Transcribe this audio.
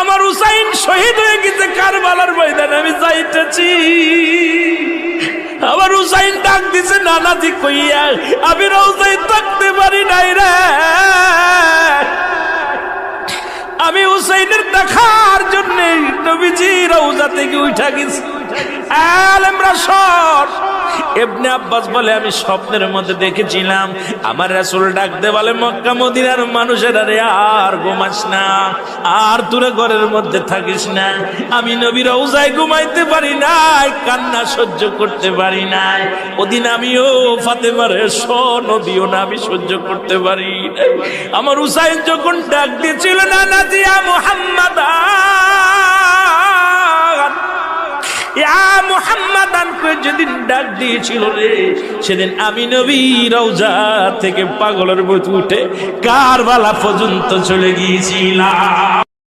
আমার হুসাইন শহীদ হয়ে গেছে কারবালার ময়দানে, আমি যাইতেছি। আমার হুসাইন ডাক দিছে নানাজি কইয়া, আমি রওজায় থাকতে পারি নাই রে, আমি হুসাইনের দেখার জন্য নবীজি রওজা থেকে উঠা গেছি। আলেমরা সর। ইবনে আব্বাস বলে আমি স্বপ্নের মধ্যে দেখেছিলাম আমার রাসূল ডাক দে বলে, মক্কা মদিনার মানুষেরা রে আর ঘুমাস না, আর তোরা ঘরের মধ্যে থাকিস না। আমি নবী রওজায় ঘুমাইতে পারি নাই, কান্না সহ্য করতে পারি নাই। ওদিন আমিও ফাতেমার নদীও না আমি সহ্য করতে পারি। আমার হুসাইন যখন ডাক দিয়েছিল না নাজিয়া মুহাম্মাদ মুহাম্মাদান কই যেদিন ডাক দিয়েছিল রে, সেদিন আমি নবী রওজা থেকে পাগলের মতো উঠে কারবালা পর্যন্ত চলে গিয়েছিলাম।